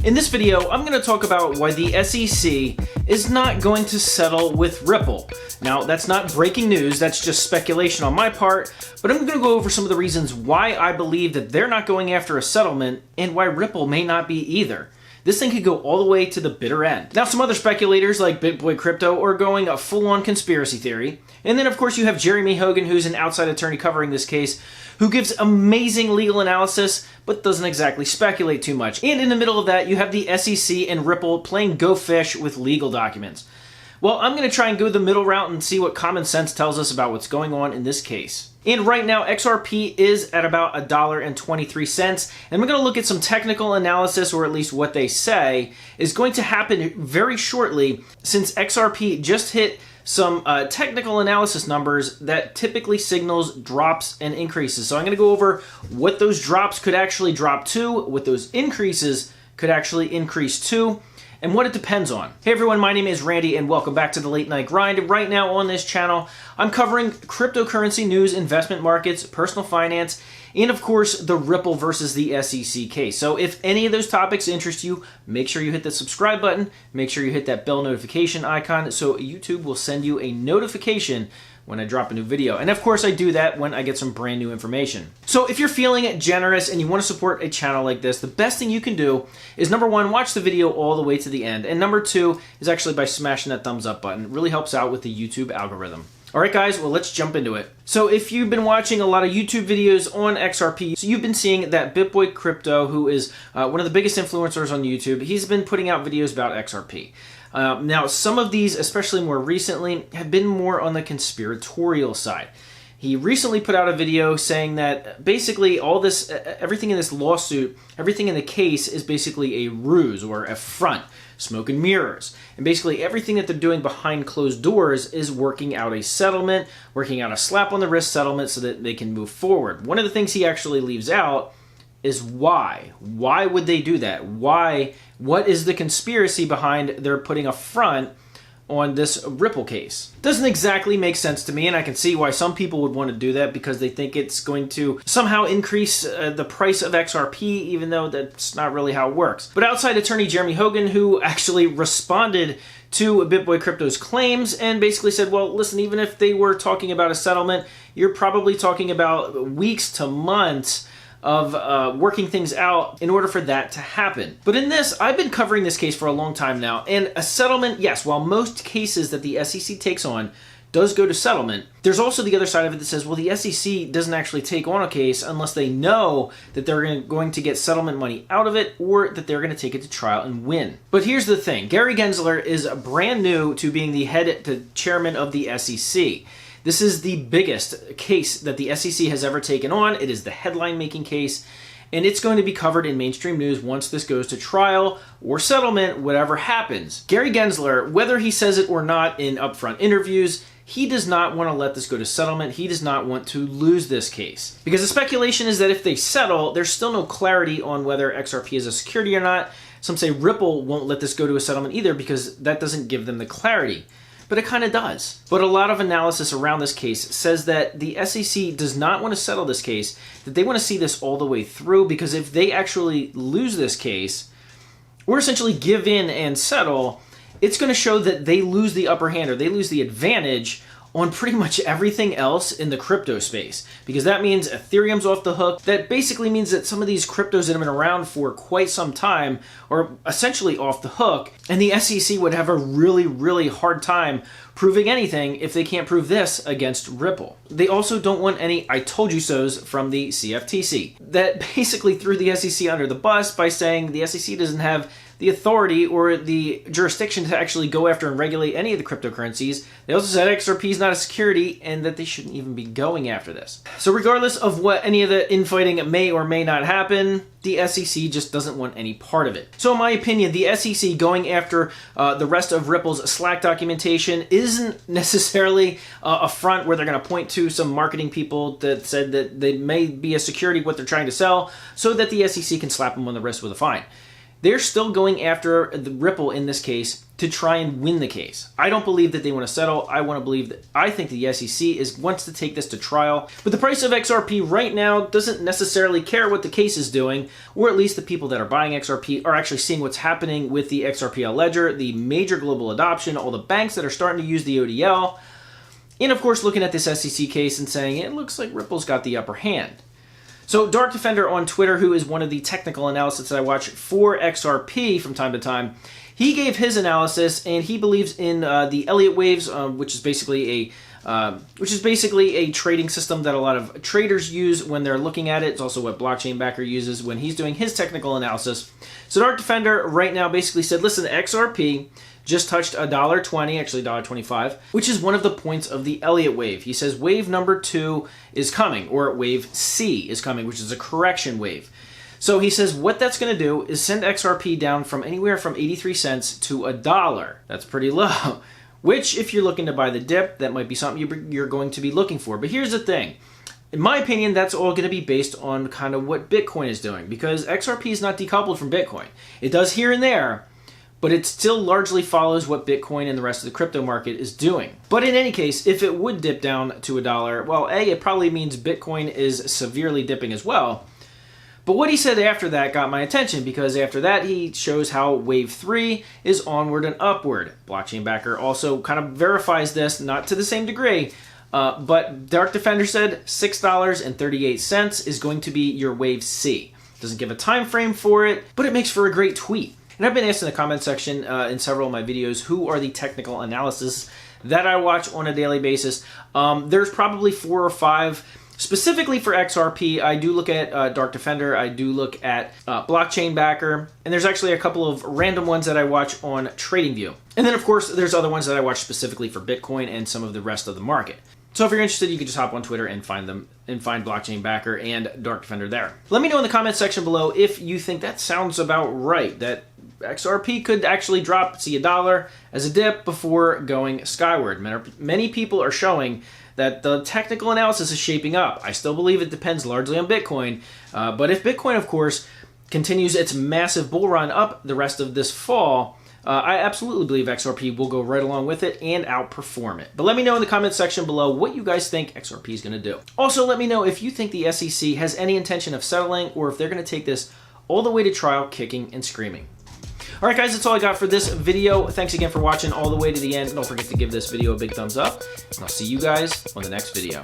In this video, I'm going to talk about why the SEC is not going to settle with Ripple. Now, that's not breaking news, that's just speculation on my part, but I'm going to go over some of the reasons why I believe that they're not going after a settlement and why Ripple may not be either. This thing could go all the way to the bitter end. Now, some other speculators like BitBoy Crypto are going a full-on conspiracy theory. And then, of course, you have Jeremy Hogan, who's an outside attorney covering this case, who gives amazing legal analysis, but doesn't exactly speculate too much. And in the middle of that, you have the SEC and Ripple playing Go Fish with legal documents. Well, I'm going to try and go the middle route and see what common sense tells us about what's going on in this case. And right now, XRP is at about $1.23, and we're going to look at some technical analysis, or at least what they say is going to happen very shortly, since XRP just hit some technical analysis numbers that typically signals drops and increases. So I'm going to go over what those drops could actually drop to, what those increases could actually increase to, and what it depends on. Hey everyone, my name is Randy and welcome back to the Late Night Grind. And right now on this channel, I'm covering cryptocurrency news, investment markets, personal finance, and of course the Ripple versus the SEC case. So if any of those topics interest you, make sure you hit the subscribe button, make sure you hit that bell notification icon so YouTube will send you a notification when I drop a new video. And of course I do that when I get some brand new information. So if you're feeling generous and you want to support a channel like this, the best thing you can do is number one, watch the video all the way to the end. And number two is actually by smashing that thumbs up button. It really helps out with the YouTube algorithm. All right, guys, well, let's jump into it. So if you've been watching a lot of YouTube videos on XRP, so you've been seeing that BitBoy Crypto, who is one of the biggest influencers on YouTube, he's been putting out videos about XRP. Now, some of these, especially more recently, have been more on the conspiratorial side. He recently put out a video saying that basically all this, everything in this lawsuit, everything in the case is basically a ruse or a front, smoke and mirrors. And basically everything that they're doing behind closed doors is working out a settlement, working out a slap on the wrist settlement so that they can move forward. One of the things he actually leaves out is why. Why would they do that? Why? What is the conspiracy behind their putting a front on this Ripple case? Doesn't exactly make sense to me, and I can see why some people would want to do that because they think it's going to somehow increase the price of XRP, even though that's not really how it works. But outside attorney Jeremy Hogan, who actually responded to BitBoy Crypto's claims and basically said, well, listen, even if they were talking about a settlement, you're probably talking about weeks to months of working things out in order for that to happen. But in this, I've been covering this case for a long time now, and a settlement, yes, while most cases that the SEC takes on does go to settlement, there's also the other side of it that says, well, the SEC doesn't actually take on a case unless they know that they're going to get settlement money out of it or that they're going to take it to trial and win. But here's the thing. Gary Gensler is brand new to being the chairman of the SEC. This is the biggest case that the SEC has ever taken on. It is the headline-making case, and it's going to be covered in mainstream news once this goes to trial or settlement, whatever happens. Gary Gensler, whether he says it or not in upfront interviews, he does not want to let this go to settlement. He does not want to lose this case. Because the speculation is that if they settle, there's still no clarity on whether XRP is a security or not. Some say Ripple won't let this go to a settlement either because that doesn't give them the clarity. But it kind of does. But a lot of analysis around this case says that the SEC does not want to settle this case, that they want to see this all the way through, because if they actually lose this case, or essentially give in and settle, it's going to show that they lose the upper hand, or they lose the advantage on pretty much everything else in the crypto space. Because that means Ethereum's off the hook. That basically means that some of these cryptos that have been around for quite some time are essentially off the hook. And the SEC would have a really, really hard time proving anything if they can't prove this against Ripple. They also don't want any I told you so's from the CFTC. That basically threw the SEC under the bus by saying the SEC doesn't have the authority or the jurisdiction to actually go after and regulate any of the cryptocurrencies. They also said XRP is not a security and that they shouldn't even be going after this. So regardless of what any of the infighting may or may not happen, the SEC just doesn't want any part of it. So in my opinion, the SEC going after the rest of Ripple's Slack documentation isn't necessarily a front where they're going to point to some marketing people that said that they may be a security what they're trying to sell so that the SEC can slap them on the wrist with a fine. they're still going after the Ripple in this case to try and win the case. I don't believe that they want to settle. I think the SEC wants to take this to trial. But the price of XRP right now doesn't necessarily care what the case is doing, or at least the people that are buying XRP are actually seeing what's happening with the XRP ledger, the major global adoption, all the banks that are starting to use the ODL, and of course looking at this SEC case and saying it looks like Ripple's got the upper hand. So Dark Defender on Twitter, who is one of the technical analysts that I watch for XRP from time to time, he gave his analysis, and he believes in the Elliott waves, which is basically a trading system that a lot of traders use when they're looking at it. It's also what Blockchain Backer uses when he's doing his technical analysis. So Dark Defender right now basically said, listen, XRP just touched $1.20, actually $1.25, which is one of the points of the Elliott wave. He says wave number 2 is coming, or wave C is coming, which is a correction wave. So he says what that's going to do is send XRP down from anywhere from 83 cents to $1. That's pretty low, which if you're looking to buy the dip, that might be something you're going to be looking for. But here's the thing. In my opinion, that's all going to be based on kind of what Bitcoin is doing, because XRP is not decoupled from Bitcoin. It does here and there, but it still largely follows what Bitcoin and the rest of the crypto market is doing. But in any case, if it would dip down to $1, well, A, it probably means Bitcoin is severely dipping as well. But what he said after that got my attention, because after that he shows how wave 3 is onward and upward. Blockchain Backer also kind of verifies this, not to the same degree, but Dark Defender said $6.38 is going to be your wave C. Doesn't give a time frame for it, but it makes for a great tweet. And I've been asked in the comment section in several of my videos, who are the technical analysis that I watch on a daily basis. There's probably 4 or 5. Specifically for XRP, I do look at Dark Defender, I do look at Blockchain Backer, and there's actually a couple of random ones that I watch on TradingView. And then of course, there's other ones that I watch specifically for Bitcoin and some of the rest of the market. So if you're interested, you can just hop on Twitter and find them, and find Blockchain Backer and Dark Defender there. Let me know in the comment section below if you think that sounds about right, that XRP could actually drop, see $1 as a dip before going skyward. Many people are showing that the technical analysis is shaping up. I still believe it depends largely on Bitcoin, but if Bitcoin, of course, continues its massive bull run up the rest of this fall, I absolutely believe XRP will go right along with it and outperform it. But let me know in the comment section below what you guys think XRP is going to do. Also, let me know if you think the SEC has any intention of settling, or if they're going to take this all the way to trial, kicking and screaming. All right, guys, that's all I got for this video. Thanks again for watching all the way to the end. Don't forget to give this video a big thumbs up, and I'll see you guys on the next video.